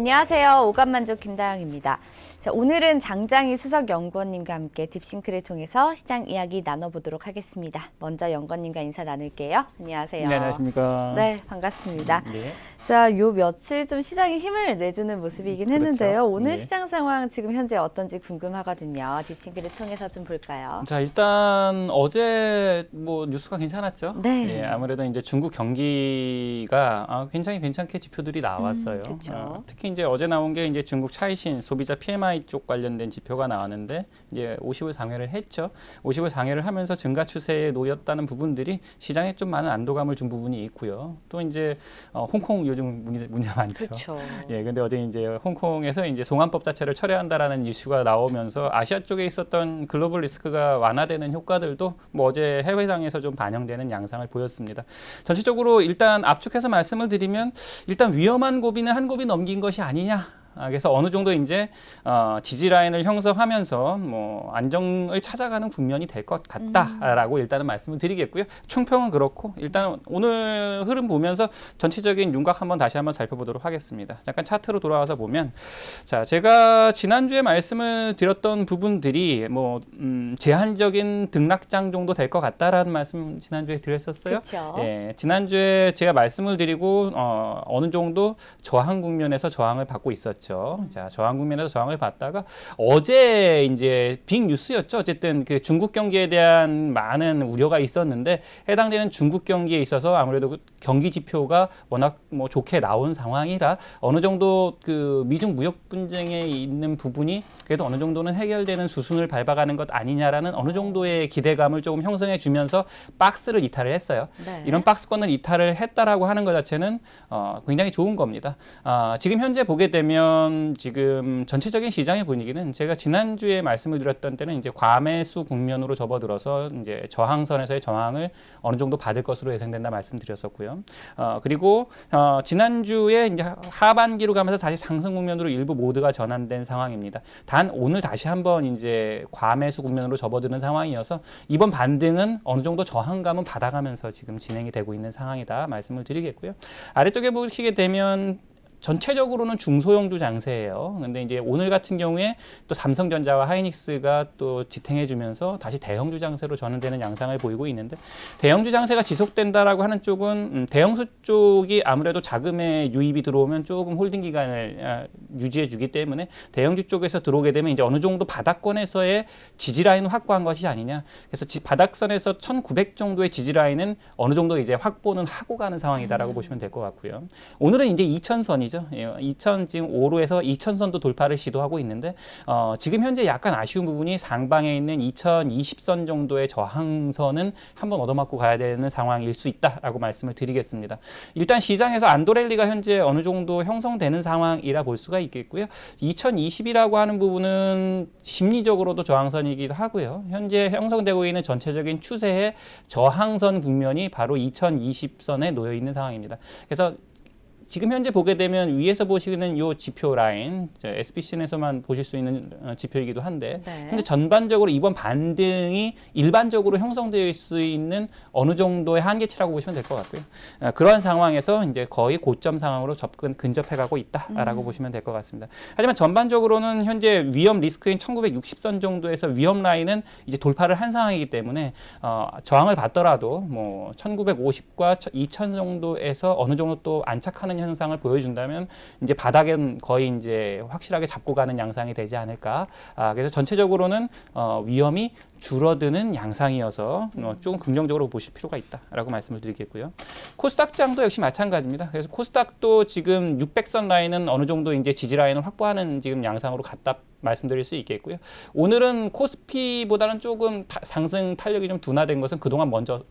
안녕하세요. 오감만족 김다영입니다. 자, 오늘은 장장희 수석연구원님과 함께 딥싱크를 통해서 시장 이야기 나눠보도록 하겠습니다. 먼저 연구원님과 인사 나눌게요. 안녕하세요. 네, 안녕하십니까. 네, 반갑습니다. 네. 자, 요 며칠 좀 시장에 힘을 내주는 모습이긴 했는데요. 그렇죠. 오늘 네. 시장 상황 지금 현재 어떤지 궁금하거든요. 딥싱크를 통해서 좀 볼까요? 자, 일단 어제 뭐 뉴스가 괜찮았죠. 네. 예, 아무래도 이제 중국 경기가 굉장히 괜찮게 지표들이 나왔어요. 그렇죠. 특히 이제 어제 나온 게 이제 중국 차이신 소비자 PMI 쪽 관련된 지표가 나왔는데 이제 50을 상회를 했죠. 50을 상회를 하면서 증가 추세에 놓였다는 부분들이 시장에 좀 많은 안도감을 준 부분이 있고요. 또 이제 홍콩 요즘 문제 많죠. 그렇죠. 예, 근데 어제 이제 홍콩에서 이제 송환법 자체를 철회한다라는 이슈가 나오면서 아시아 쪽에 있었던 글로벌 리스크가 완화되는 효과들도 뭐 어제 해외장에서 좀 반영되는 양상을 보였습니다. 전체적으로 일단 압축해서 말씀을 드리면 일단 위험한 고비는 한 고비 넘긴 것이 아니냐. 그래서 어느 정도 이제 지지 라인을 형성하면서 뭐 안정을 찾아가는 국면이 될 것 같다라고 일단은 말씀을 드리겠고요. 총평은 그렇고 일단 오늘 흐름 보면서 전체적인 윤곽 한번 다시 한번 살펴보도록 하겠습니다. 잠깐 차트로 돌아와서 보면 자, 제가 지난주에 말씀을 드렸던 부분들이 뭐 제한적인 등락장 정도 될 것 같다라는 말씀 지난주에 드렸었어요. 그렇죠. 예, 지난주에 제가 말씀을 드리고 어느 정도 저항 국면에서 저항을 받고 있었죠. 자, 저항 국면에서 저항을 받다가 어제 이제 빅 뉴스였죠. 어쨌든 그 중국 경기에 대한 많은 우려가 있었는데 해당되는 중국 경기에 있어서 아무래도 그 경기 지표가 워낙 뭐 좋게 나온 상황이라 어느 정도 그 미중 무역 분쟁에 있는 부분이 그래도 어느 정도는 해결되는 수순을 밟아가는 것 아니냐라는 어느 정도의 기대감을 조금 형성해 주면서 박스를 이탈을 했어요. 네. 이런 박스권을 이탈을 했다라고 하는 것 자체는 굉장히 좋은 겁니다. 지금 현재 보게 되면 지금 전체적인 시장의 분위기는 제가 지난주에 말씀을 드렸던 때는 이제 과매수 국면으로 접어들어서 이제 저항선에서의 저항을 어느 정도 받을 것으로 예상된다 말씀드렸었고요. 그리고 지난주에 이제 하반기로 가면서 다시 상승 국면으로 일부 모드가 전환된 상황입니다. 단 오늘 다시 한번 이제 과매수 국면으로 접어드는 상황이어서 이번 반등은 어느 정도 저항감은 받아가면서 지금 진행이 되고 있는 상황이다 말씀을 드리겠고요. 아래쪽에 보시게 되면 전체적으로는 중소형주 장세예요. 근데 이제 오늘 같은 경우에 또 삼성전자와 하이닉스가 또 지탱해주면서 다시 대형주 장세로 전환되는 양상을 보이고 있는데 대형주 장세가 지속된다라고 하는 쪽은 대형수 쪽이 아무래도 자금의 유입이 들어오면 조금 홀딩 기간을 유지해주기 때문에 대형주 쪽에서 들어오게 되면 이제 어느 정도 바닥권에서의 지지 라인을 확보한 것이 아니냐. 그래서 바닥선에서 1,900 정도의 지지 라인은 어느 정도 이제 확보는 하고 가는 상황이다라고 보시면 될 것 같고요. 오늘은 이제 2,000선이 2000 지금 5로에서 2000선도 돌파를 시도하고 있는데 지금 현재 약간 아쉬운 부분이 상방에 있는 2020선 정도의 저항선은 한번 얻어맞고 가야 되는 상황일 수 있다라고 말씀을 드리겠습니다. 일단 시장에서 안도랠리가 현재 어느 정도 형성되는 상황이라 볼 수가 있겠고요. 2020이라고 하는 부분은 심리적으로도 저항선이기도 하고요. 현재 형성되고 있는 전체적인 추세의 저항선 국면이 바로 2020선에 놓여 있는 상황입니다. 그래서 지금 현재 보게 되면 위에서 보시는 이 지표 라인, SBC에서만 보실 수 있는 지표이기도 한데 네. 현재 전반적으로 이번 반등이 일반적으로 형성되어 있을 수 있는 어느 정도의 한계치라고 보시면 될 것 같고요. 그러한 상황에서 이제 거의 고점 상황으로 근접해가고 있다라고 보시면 될 것 같습니다. 하지만 전반적으로는 현재 위험 리스크인 1960선 정도에서 위험 라인은 이제 돌파를 한 상황이기 때문에 저항을 받더라도 뭐 1950과 2000 정도에서 어느 정도 또 안착하는 현상을 보여준다면 이제 바닥은 거의 이제 확실하게 잡고 가는 양상이 되지 않을까. 그래서 전체적으로는 위험이 줄어드는 양상이어서 조금 긍정적으로 보실 필요가 있다라고 말씀을 드리겠고요. 코스닥장도 역시 마찬가지입니다. 그래서 코스닥도 지금 600선 라인은 어느 정도 이제 지지 라인을 확보하는 지금 양상으로 갔다 말씀드릴 수 있겠고요. 오늘은 코스피보다는 조금 상승 탄력이 좀 둔화된 것은 그동안 먼저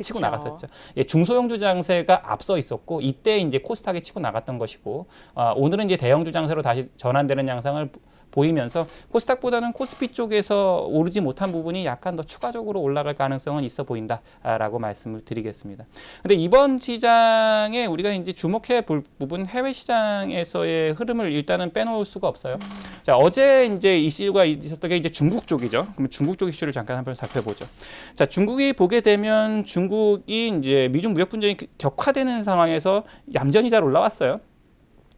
치고 나갔었죠. 예, 중소형주 장세가 앞서 있었고 이때 이제 코스닥이 치고 나갔던 것이고 오늘은 이제 대형주 장세로 다시 전환되는 양상을 보이면서 코스닥보다는 코스피 쪽에서 오르지 못한 부분이 약간 더 추가적으로 올라갈 가능성은 있어 보인다라고 말씀을 드리겠습니다. 근데 이번 시장에 우리가 이제 주목해 볼 부분 해외 시장에서의 흐름을 일단은 빼놓을 수가 없어요. 자, 어제 이제 이슈가 있었던 게 이제 중국 쪽이죠. 그럼 중국 쪽 이슈를 잠깐 한번 살펴보죠. 자, 중국이 보게 되면 중국이 이제 미중 무역 분쟁이 격화되는 상황에서 얌전히 잘 올라왔어요.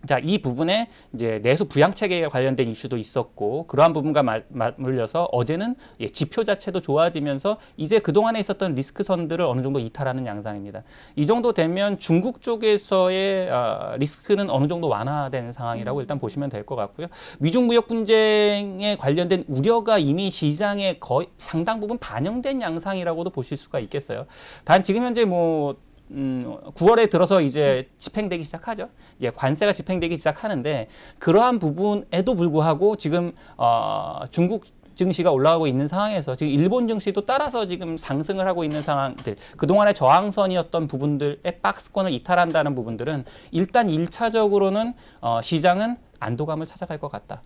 자, 이 부분에 이제 내수 부양 체계에 관련된 이슈도 있었고 그러한 부분과 맞물려서 어제는 지표 자체도 좋아지면서 이제 그동안에 있었던 리스크선들을 어느 정도 이탈하는 양상입니다. 이 정도 되면 중국 쪽에서의 리스크는 어느 정도 완화된 상황이라고 일단 보시면 될 것 같고요. 미중 무역 분쟁에 관련된 우려가 이미 시장에 거의 상당 부분 반영된 양상이라고도 보실 수가 있겠어요. 단 지금 현재 9월에 들어서 이제 집행되기 시작하죠. 관세가 집행되기 시작하는데 그러한 부분에도 불구하고 지금 중국 증시가 올라가고 있는 상황에서 지금 일본 증시도 따라서 지금 상승을 하고 있는 상황들, 그동안의 저항선이었던 부분들의 박스권을 이탈한다는 부분들은 일단 1차적으로는 시장은 안도감을 찾아갈 것 같다.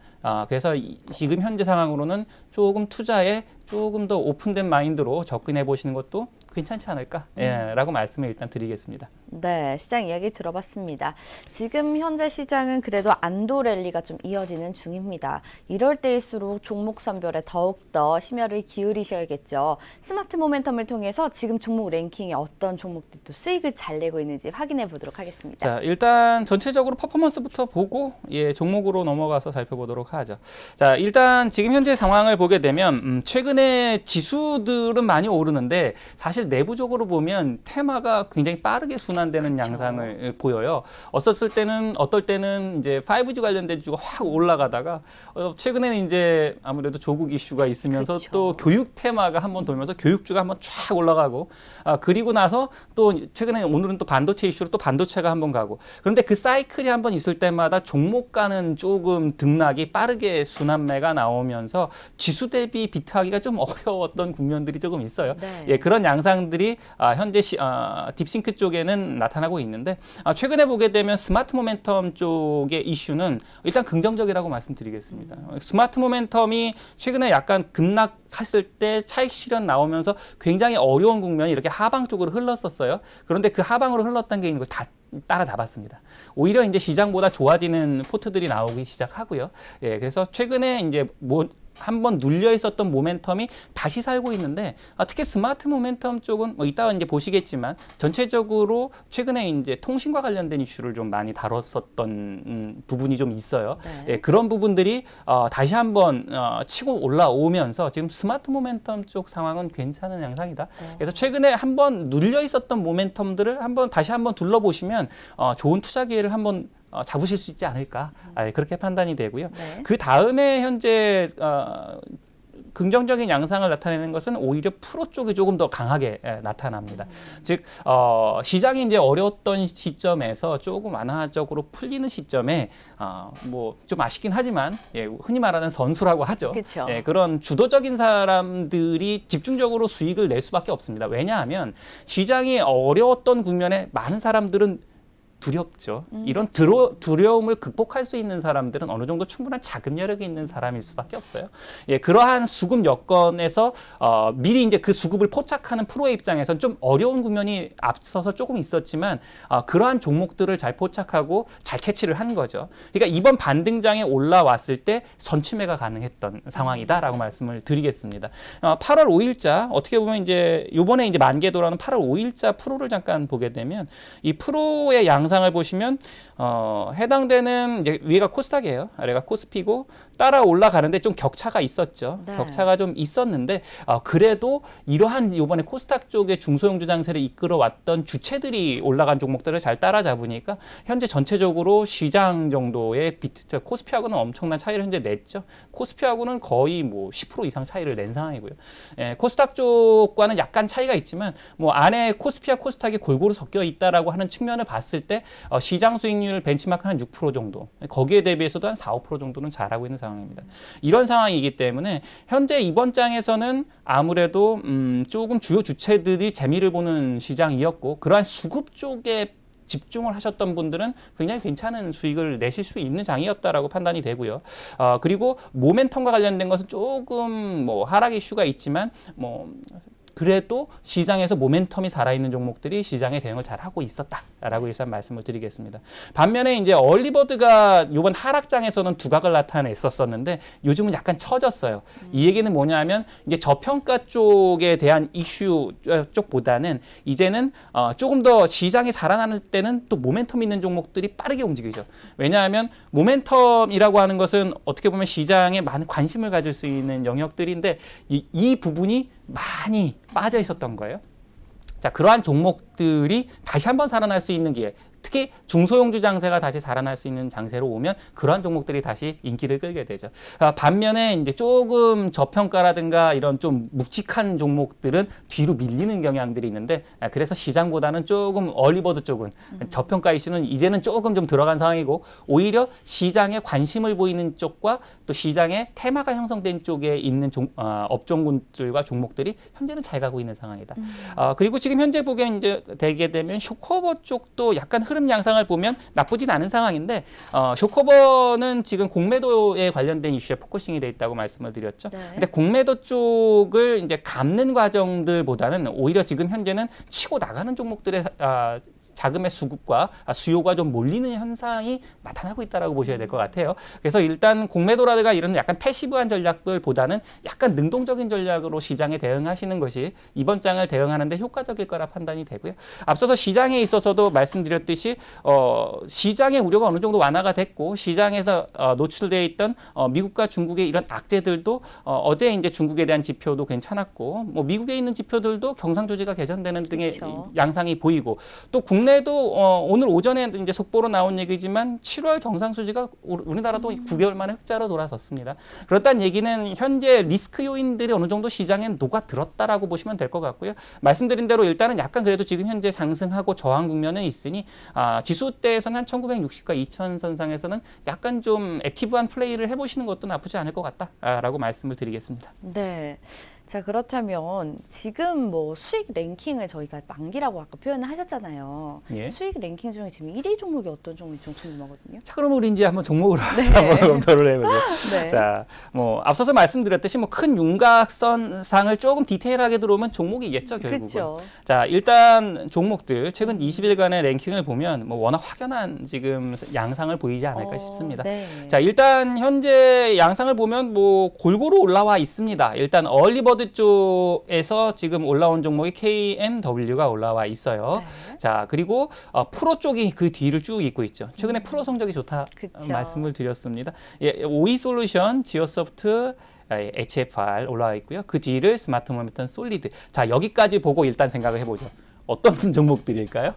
그래서 지금 현재 상황으로는 조금 투자에 조금 더 오픈된 마인드로 접근해 보시는 것도 괜찮지 않을까? 라고 말씀을 일단 드리겠습니다. 네, 시장 이야기 들어봤습니다. 지금 현재 시장은 그래도 안도 랠리가 좀 이어지는 중입니다. 이럴 때일수록 종목 선별에 더욱더 심혈을 기울이셔야겠죠. 스마트 모멘텀을 통해서 지금 종목 랭킹에 어떤 종목들이 또 수익을 잘 내고 있는지 확인해 보도록 하겠습니다. 자, 일단 전체적으로 퍼포먼스부터 보고 종목으로 넘어가서 살펴보도록 하죠. 자, 일단 지금 현재 상황을 보게 되면 최근에 지수들은 많이 오르는데 사실 내부적으로 보면 테마가 굉장히 빠르게 순환되는 그쵸. 양상을 보여요. 어떨 때는 이제 5G 관련된 주가 확 올라가다가 최근에는 이제 아무래도 조국 이슈가 있으면서 그쵸. 또 교육 테마가 한번 돌면서 교육주가 한번 쫙 올라가고 그리고 나서 또 최근에 오늘은 또 반도체 이슈로 또 반도체가 한번 가고 그런데 그 사이클이 한번 있을 때마다 종목가는 조금 등락이 빠르게 순환매가 나오면서 지수 대비 비트하기가 좀 어려웠던 국면들이 조금 있어요. 네. 그런 양상들이 현재 딥싱크 쪽에는 나타나고 있는데 최근에 보게 되면 스마트 모멘텀 쪽의 이슈는 일단 긍정적이라고 말씀드리겠습니다. 스마트 모멘텀이 최근에 약간 급락했을 때 차익 실현 나오면서 굉장히 어려운 국면이 이렇게 하방 쪽으로 흘렀었어요. 그런데 그 하방으로 흘렀던 게 있는 걸 다 따라잡았습니다. 오히려 이제 시장보다 좋아지는 포트들이 나오기 시작하고요. 그래서 최근에 이제 한번 눌려 있었던 모멘텀이 다시 살고 있는데 특히 스마트 모멘텀 쪽은 이따가 이제 보시겠지만 전체적으로 최근에 이제 통신과 관련된 이슈를 좀 많이 다뤘었던 부분이 좀 있어요. 네. 그런 부분들이 다시 한번 치고 올라오면서 지금 스마트 모멘텀 쪽 상황은 괜찮은 양상이다. 그래서 최근에 한번 눌려 있었던 모멘텀들을 다시 한번 둘러보시면 좋은 투자 기회를 한번 잡으실 수 있지 않을까 그렇게 판단이 되고요. 네. 그 다음에 현재 긍정적인 양상을 나타내는 것은 오히려 프로 쪽이 조금 더 강하게 나타납니다. 즉 시장이 이제 어려웠던 시점에서 조금 완화적으로 풀리는 시점에 좀 아쉽긴 하지만 흔히 말하는 선수라고 하죠. 그런 주도적인 사람들이 집중적으로 수익을 낼 수밖에 없습니다. 왜냐하면 시장이 어려웠던 국면에 많은 사람들은 두렵죠. 이런 두려움을 극복할 수 있는 사람들은 어느 정도 충분한 자금 여력이 있는 사람일 수밖에 없어요. 그러한 수급 여건에서 미리 이제 그 수급을 포착하는 프로의 입장에서는 좀 어려운 국면이 앞서서 조금 있었지만 그러한 종목들을 잘 포착하고 잘 캐치를 한 거죠. 그러니까 이번 반등장에 올라왔을 때 선취매가 가능했던 상황이다라고 말씀을 드리겠습니다. 8월 5일자 어떻게 보면 이제 요번에 이제 만개 돌아오는 8월 5일자 프로를 잠깐 보게 되면 이 프로의 양상을 보시면 해당되는 이제 위가 코스닥이에요. 아래가 코스피고 따라 올라가는데 좀 격차가 있었죠. 네. 격차가 좀 있었는데 그래도 이러한 이번에 코스닥 쪽의 중소형주 장세를 이끌어왔던 주체들이 올라간 종목들을 잘 따라잡으니까 현재 전체적으로 시장 정도의 코스피하고는 엄청난 차이를 현재 냈죠. 코스피하고는 거의 10% 이상 차이를 낸 상황이고요. 코스닥 쪽과는 약간 차이가 있지만 안에 코스피와 코스닥이 골고루 섞여 있다라고 하는 측면을 봤을 때 시장 수익률 벤치마크 한 6% 정도, 거기에 대비해서도 한 4, 5% 정도는 잘하고 있는 상황입니다. 이런 상황이기 때문에 현재 이번 장에서는 아무래도 조금 주요 주체들이 재미를 보는 시장이었고 그러한 수급 쪽에 집중을 하셨던 분들은 굉장히 괜찮은 수익을 내실 수 있는 장이었다라고 판단이 되고요. 그리고 모멘텀과 관련된 것은 조금 하락 이슈가 있지만 그래도 시장에서 모멘텀이 살아있는 종목들이 시장에 대응을 잘하고 있었다라고 일단 말씀을 드리겠습니다. 반면에 이제 얼리버드가 이번 하락장에서는 두각을 나타냈었었는데 요즘은 약간 처졌어요. 이 얘기는 뭐냐면 이제 저평가 쪽에 대한 이슈 쪽보다는 이제는 조금 더 시장이 살아나는 때는 또 모멘텀 있는 종목들이 빠르게 움직이죠. 왜냐하면 모멘텀이라고 하는 것은 어떻게 보면 시장에 많은 관심을 가질 수 있는 영역들인데 이 부분이 많이 빠져 있었던 거예요. 자, 그러한 종목들이 다시 한번 살아날 수 있는 기회. 특히 중소형주 장세가 다시 살아날 수 있는 장세로 오면 그러한 종목들이 다시 인기를 끌게 되죠. 반면에 이제 조금 저평가라든가 이런 좀 묵직한 종목들은 뒤로 밀리는 경향들이 있는데 그래서 시장보다는 조금 얼리버드 쪽은 저평가 이슈는 이제는 조금 좀 들어간 상황이고 오히려 시장에 관심을 보이는 쪽과 또 시장에 테마가 형성된 쪽에 있는 업종군들과 종목들이 현재는 잘 가고 있는 상황이다. 그리고 지금 현재 보게 이제 되게 되면 쇼커버 쪽도 약간 흐름 양상을 보면 나쁘진 않은 상황인데 쇼커버는 지금 공매도에 관련된 이슈에 포커싱이 돼 있다고 말씀을 드렸죠. 네. 근데 공매도 쪽을 이제 감는 과정들보다는 오히려 지금 현재는 치고 나가는 종목들의 자금의 수급과 수요가 좀 몰리는 현상이 나타나고 있다라고 보셔야 될 것 같아요. 그래서 일단 공매도라든가 이런 약간 패시브한 전략들보다는 약간 능동적인 전략으로 시장에 대응하시는 것이 이번 장을 대응하는데 효과적일 거라 판단이 되고요. 앞서서 시장에 있어서도 말씀드렸듯이 시장의 우려가 어느 정도 완화가 됐고 시장에서 노출되어 있던 미국과 중국의 이런 악재들도 어제 이제 중국에 대한 지표도 괜찮았고 뭐 미국에 있는 지표들도 경상조지가 개선되는 등의 그렇죠. 양상이 보이고 또 국내도 오늘 오전에 이제 속보로 나온 얘기지만 7월 경상수지가 우리나라도 9개월 만에 흑자로 돌아섰습니다. 그렇다는 얘기는 현재 리스크 요인들이 어느 정도 시장에 녹아들었다라고 보시면 될 것 같고요. 말씀드린 대로 일단은 약간 그래도 지금 현재 상승하고 저항 국면에 있으니 지수대에서는 한 1960과 2000 선상에서는 약간 좀 액티브한 플레이를 해보시는 것도 나쁘지 않을 것 같다라고 말씀을 드리겠습니다. 네. 자, 그렇다면 지금 뭐 수익 랭킹을 저희가 만기라고 아까 표현을 하셨잖아요. 예. 수익 랭킹 중에 지금 1위 종목이 어떤 종목인지 좀 궁금하거든요. 자, 그럼 우리 이제 한번 종목으로 네. 한번 검토를 해보죠. 네. 자, 뭐 앞서서 말씀드렸듯이 뭐 큰 윤곽선상을 조금 디테일하게 들어오면 종목이겠죠, 결국은. 그렇죠. 자, 일단 종목들 최근 20일간의 랭킹을 보면 뭐 워낙 확연한 지금 양상을 보이지 않을까 싶습니다. 네. 자, 일단 현재 양상을 보면 뭐 골고루 올라와 있습니다. 일단 얼리버드 쪽에서 지금 올라온 종목이 KMW가 올라와 있어요. 네. 자, 그리고 프로 쪽이 그 뒤를 쭉 잇고 있죠. 최근에 프로 성적이 좋다 그쵸. 말씀을 드렸습니다. 예, 오이솔루션, 지오소프트, HFR 올라와 있고요. 그 뒤를 스마트 모멘텀 솔리드. 자, 여기까지 보고 일단 생각을 해보죠. 어떤 종목들일까요?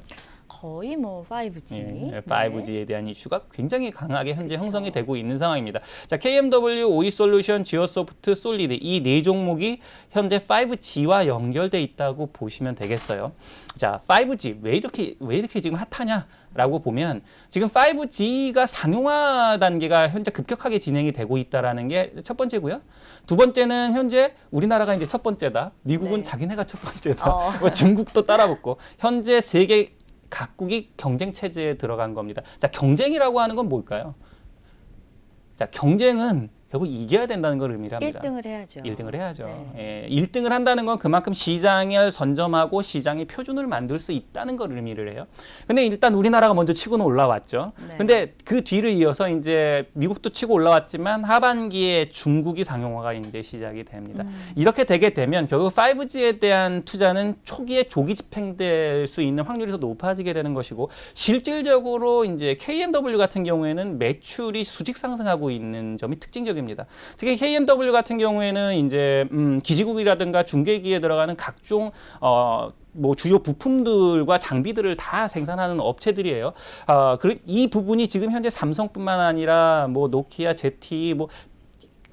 거의 뭐 5G. 예, 5G에 대한 이슈가 굉장히 강하게 현재 형성이 되고 있는 상황입니다. 자, KMW, 오이솔루션, 지오소프트, 솔리드 이 네 종목이 현재 5G와 연결돼 있다고 보시면 되겠어요. 자, 5G 왜 이렇게 지금 핫하냐라고 보면 지금 5G가 상용화 단계가 현재 급격하게 진행이 되고 있다라는 게 첫 번째고요. 두 번째는 현재 우리나라가 이제 첫 번째다. 미국은 네. 자기네가 첫 번째다. 중국도 따라붙고 현재 세계 각국이 경쟁 체제에 들어간 겁니다. 자, 경쟁이라고 하는 건 뭘까요? 자, 경쟁은 결국 이겨야 된다는 걸 의미합니다. 1등을 해야죠. 1등을 해야죠. 네. 예, 1등을 한다는 건 그만큼 시장을 선점하고 시장의 표준을 만들 수 있다는 걸 의미를 해요. 근데 일단 우리나라가 먼저 치고는 올라왔죠. 네. 근데 그 뒤를 이어서 이제 미국도 치고 올라왔지만 하반기에 중국이 상용화가 이제 시작이 됩니다. 이렇게 되게 되면 결국 5G에 대한 투자는 초기에 조기 집행될 수 있는 확률이 더 높아지게 되는 것이고 실질적으로 이제 KMW 같은 경우에는 매출이 수직 상승하고 있는 점이 특징적입니다. 특히 KMW 같은 경우에는 이제 기지국이라든가 중계기에 들어가는 각종 뭐 주요 부품들과 장비들을 다 생산하는 업체들이에요. 이 부분이 지금 현재 삼성뿐만 아니라 뭐 노키아, ZTE 뭐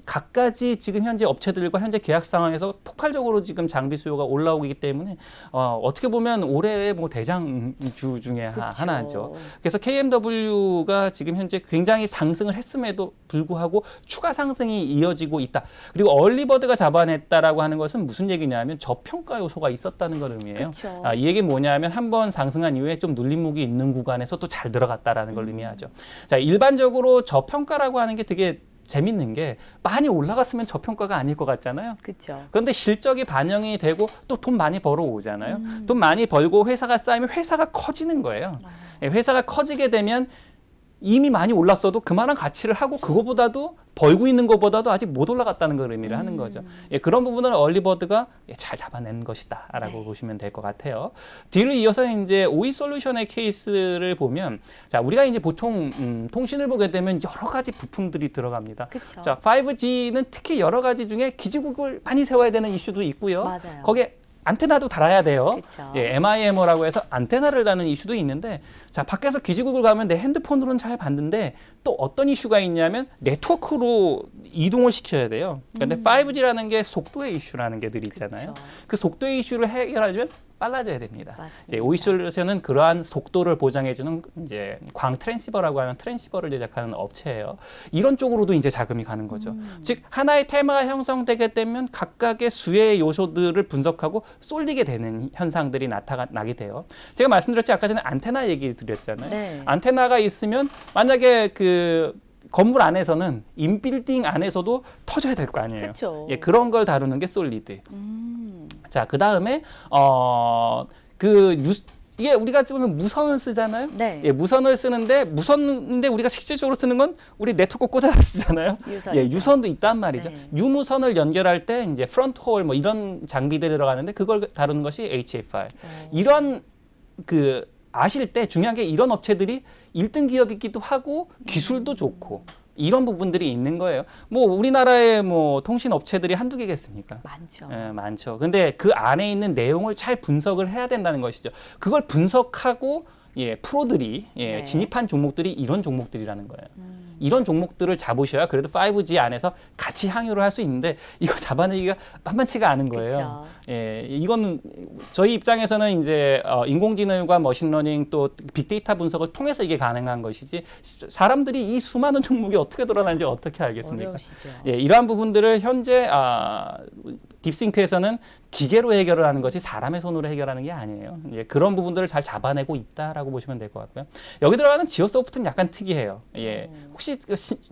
각가지 지금 현재 업체들과 현재 계약 상황에서 폭발적으로 지금 장비 수요가 올라오기 때문에 어떻게 보면 올해의 뭐 대장주 중에 하나죠. 그래서 KMW가 지금 현재 굉장히 상승을 했음에도 불구하고 추가 상승이 이어지고 있다. 그리고 얼리버드가 잡아냈다라고 하는 것은 무슨 얘기냐면 저평가 요소가 있었다는 걸 의미해요. 이 얘기는 뭐냐면 한번 상승한 이후에 좀 눌림목이 있는 구간에서 또 잘 들어갔다라는 걸 의미하죠. 자, 일반적으로 저평가라고 하는 게 되게 재밌는 게 많이 올라갔으면 저평가가 아닐 것 같잖아요. 그렇죠. 그런데 실적이 반영이 되고 또 돈 많이 벌어 오잖아요. 돈 많이 벌고 회사가 쌓이면 회사가 커지는 거예요. 회사가 커지게 되면 이미 많이 올랐어도 그만한 가치를 하고 그거보다도 벌고 있는 것보다도 아직 못 올라갔다는 걸 의미를 하는 거죠. 그런 부분을 얼리버드가 잘 잡아낸 것이다라고 네. 보시면 될 것 같아요. 뒤를 이어서 이제 오이 솔루션의 케이스를 보면, 자 우리가 이제 보통 통신을 보게 되면 여러 가지 부품들이 들어갑니다. 그쵸. 자 5G는 특히 여러 가지 중에 기지국을 많이 세워야 되는 이슈도 있고요. 맞아요. 거기에 안테나도 달아야 돼요. 그쵸. MIMO라고 해서 안테나를 다는 이슈도 있는데, 자 밖에서 기지국을 가면 내 핸드폰으로는 잘 봤는데 또 어떤 이슈가 있냐면 네트워크로 이동을 시켜야 돼요. 그런데 5G라는 게 속도의 이슈라는 게 늘 있잖아요. 그쵸. 그 속도의 이슈를 해결하려면 빨라져야 됩니다. 맞습니다. 이제 오이솔루션은 그러한 속도를 보장해주는 이제 광 트랜시버라고 하는 트랜시버를 제작하는 업체예요. 이런 쪽으로도 이제 자금이 가는 거죠. 즉 하나의 테마가 형성되게 되면 각각의 수의 요소들을 분석하고 쏠리게 되는 현상들이 나타나게 돼요. 제가 말씀드렸지 아까 전에 안테나 얘기 드렸잖아요. 네. 안테나가 있으면 만약에 그 건물 안에서는 인빌딩 안에서도 터져야 될 거 아니에요. 그쵸. 그런 걸 다루는 게 솔리드. 자, 그 다음에 이게 우리가 보면 무선을 쓰잖아요. 네. 무선을 쓰는데 무선인데 우리가 실질적으로 쓰는 건 우리 네트워크 꽂아서 쓰잖아요. 유선이죠. 유선도 있단 말이죠. 네. 유무선을 연결할 때 이제 프론트 홀 뭐 이런 장비들이 들어가는데 그걸 다루는 것이 HFR. 이런 그 아실 때 중요한 게 이런 업체들이 1등 기업이기도 하고 기술도 좋고 이런 부분들이 있는 거예요. 뭐 우리나라의 뭐 통신 업체들이 한두 개겠습니까? 많죠. 많죠. 근데 그 안에 있는 내용을 잘 분석을 해야 된다는 것이죠. 그걸 분석하고 프로들이 네. 진입한 종목들이 이런 종목들이라는 거예요. 이런 종목들을 잡으셔야 그래도 5G 안에서 같이 항유를 할 수 있는데 이거 잡아내기가 만만치가 않은 거예요. 그쵸. 이거는 저희 입장에서는 이제 인공지능과 머신러닝 또 빅데이터 분석을 통해서 이게 가능한 것이지 사람들이 이 수많은 종목이 어떻게 돌아가는지 어떻게 알겠습니까? 어려우시죠. 이러한 부분들을 현재 딥싱크에서는 기계로 해결을 하는 것이 사람의 손으로 해결하는 게 아니에요. 그런 부분들을 잘 잡아내고 있다라고 보시면 될 것 같고요. 여기 들어가는 지오소프트는 약간 특이해요. 혹시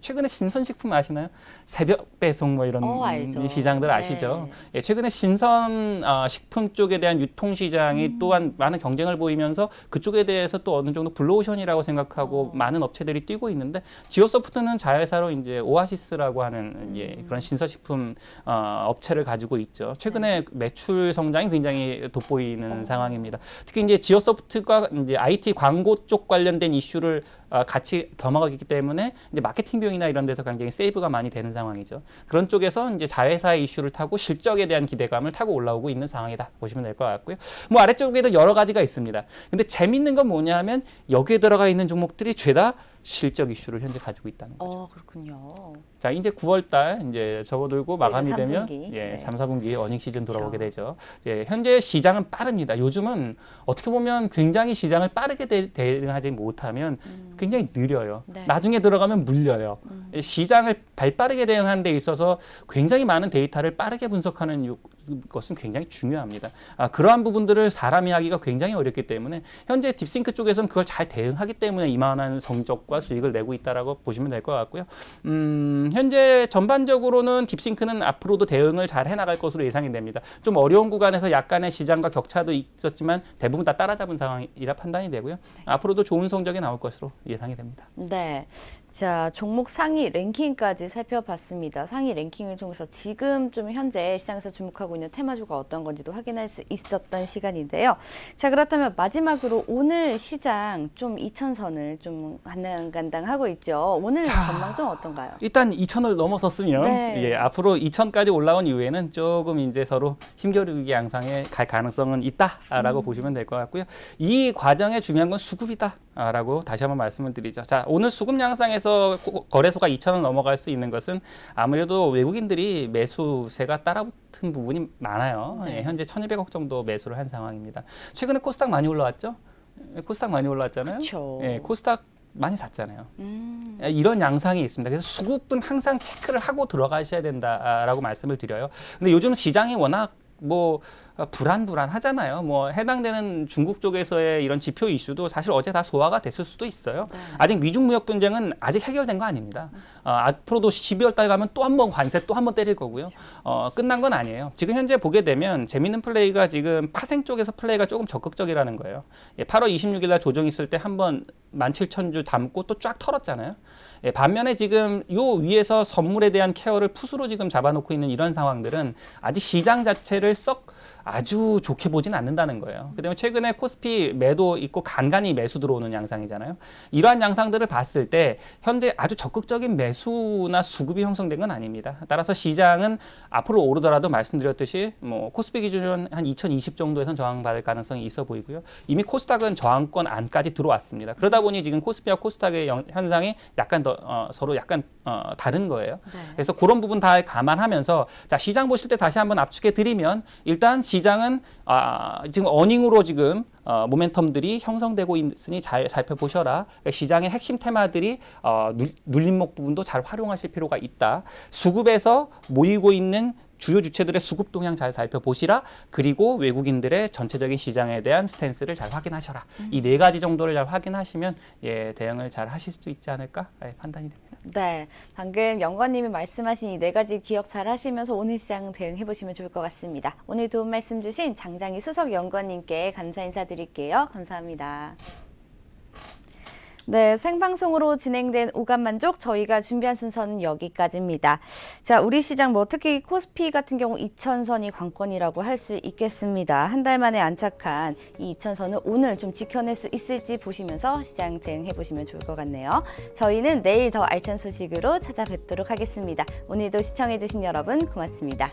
최근에 신선식품 아시나요? 새벽 배송 뭐 이런 알죠. 시장들 아시죠? 최근에 신선 식품 쪽에 대한 유통 시장이 또한 많은 경쟁을 보이면서 그쪽에 대해서 또 어느 정도 블루오션이라고 생각하고 많은 업체들이 뛰고 있는데 지오소프트는 자회사로 이제 오아시스라고 하는 그런 신선식품 업체를 가지고 있죠. 최근에 매출 성장이 굉장히 돋보이는 상황입니다. 특히 이제 지오소프트가 이제 IT 광고 쪽 관련된 이슈를 같이 겸하고 있기 때문에 이제 마케팅 비용이나 이런 데서 굉장히 세이브가 많이 되는 상황이죠. 그런 쪽에서 이제 자회사의 이슈를 타고 실적에 대한 기대감을 타고 올라오고 있는 상황이다 보시면 될 것 같고요. 뭐 아래쪽에도 여러 가지가 있습니다. 근데 재밌는 건 뭐냐면 여기에 들어가 있는 종목들이 죄다 실적 이슈를 현재 가지고 있다는 거죠. 그렇군요. 자, 이제 9월달 이제 접어들고 마감이 네, 되면 3분기. 3, 4분기 어닝 시즌 돌아오게 그렇죠. 되죠. 현재 시장은 빠릅니다. 요즘은 어떻게 보면 굉장히 시장을 빠르게 대응하지 못하면 굉장히 느려요. 네. 나중에 들어가면 물려요. 시장을 발빠르게 대응하는 데 있어서 굉장히 많은 데이터를 빠르게 분석하는 것은 굉장히 중요합니다. 그러한 부분들을 사람이 하기가 굉장히 어렵기 때문에 현재 딥싱크 쪽에서는 그걸 잘 대응하기 때문에 이만한 성적과 수익을 내고 있다라고 보시면 될 것 같고요. 현재 전반적으로는 딥싱크는 앞으로도 대응을 잘 해나갈 것으로 예상이 됩니다. 좀 어려운 구간에서 약간의 시장과 격차도 있었지만 대부분 다 따라잡은 상황이라 판단이 되고요. 앞으로도 좋은 성적이 나올 것으로 예상이 됩니다. 네. 자, 종목 상위 랭킹까지 살펴봤습니다. 상위 랭킹을 통해서 지금 좀 현재 시장에서 주목하고 있는 테마주가 어떤 건지도 확인할 수 있었던 시간인데요. 자, 그렇다면 마지막으로 오늘 시장 좀 2,000선을 좀 간당간당하고 있죠. 오늘 전망 좀 어떤가요? 일단 2,000을 넘어섰으면 네. 앞으로 2,000까지 올라온 이후에는 조금 이제 서로 힘겨루기 양상에 갈 가능성은 있다라고 보시면 될 것 같고요. 이 과정에 중요한 건 수급이다라고 다시 한번 말씀을 드리죠. 자, 오늘 수급 양상에서 거래소가 2,000을 넘어갈 수 있는 것은 아무래도 외국인들이 매수세가 따라붙은 부분이 많아요. 네. 현재 1,200억 정도 매수를 한 상황입니다. 최근에 코스닥 많이 올라왔죠? 코스닥 많이 올라왔잖아요. 그쵸. 코스닥 많이 샀잖아요. 이런 양상이 있습니다. 그래서 수급은 항상 체크를 하고 들어가셔야 된다라고 말씀을 드려요. 근데 요즘 시장이 워낙 불안하잖아요. 뭐 해당되는 중국 쪽에서의 이런 지표 이슈도 사실 어제 다 소화가 됐을 수도 있어요. 아직 미중 무역 분쟁은 아직 해결된 거 아닙니다. 앞으로도 12월 달 가면 또 한 번 관세 또 한 번 때릴 거고요. 끝난 건 아니에요. 지금 현재 보게 되면 재밌는 플레이가 지금 파생 쪽에서 플레이가 조금 적극적이라는 거예요. 8월 26일 날 조정 있을 때 한번 17,000주 담고 또 쫙 털었잖아요. 반면에 지금 요 위에서 선물에 대한 케어를 풋으로 지금 잡아놓고 있는 이런 상황들은 아직 시장 자체를 썩 아주 좋게 보진 않는다는 거예요. 그다음에 최근에 코스피 매도 있고 간간히 매수 들어오는 양상이잖아요. 이러한 양상들을 봤을 때 현재 아주 적극적인 매수나 수급이 형성된 건 아닙니다. 따라서 시장은 앞으로 오르더라도 말씀드렸듯이 뭐 코스피 기준으로는 한 2020 정도에선 저항받을 가능성이 있어 보이고요. 이미 코스닥은 저항권 안까지 들어왔습니다. 그러다 보니 지금 코스피와 코스닥의 현상이 약간 더 서로 약간 다른 거예요. 그래서 그런 부분 다 감안하면서 자, 시장 보실 때 다시 한번 압축해 드리면 일단 시장은 지금 어닝으로 지금 모멘텀들이 형성되고 있으니 잘 살펴보셔라. 그러니까 시장의 핵심 테마들이 눌림목 부분도 잘 활용하실 필요가 있다. 수급에서 모이고 있는 주요 주체들의 수급 동향 잘 살펴보시라. 그리고 외국인들의 전체적인 시장에 대한 스탠스를 잘 확인하셔라. 이 네 가지 정도를 잘 확인하시면 대응을 잘 하실 수 있지 않을까 판단이 됩니다. 네, 방금 연구원님이 말씀하신 이 네 가지 기억 잘 하시면서 오늘 시장 대응해 보시면 좋을 것 같습니다. 오늘 도움 말씀 주신 장장희 수석 연구원님께 감사 인사드릴게요. 감사합니다. 네, 생방송으로 진행된 오감만족 저희가 준비한 순서는 여기까지입니다. 자, 우리 시장 특히 코스피 같은 경우 2000선이 관건이라고 할 수 있겠습니다. 한 달 만에 안착한 이 2000선을 오늘 좀 지켜낼 수 있을지 보시면서 시장 대응해 보시면 좋을 것 같네요. 저희는 내일 더 알찬 소식으로 찾아뵙도록 하겠습니다. 오늘도 시청해 주신 여러분 고맙습니다.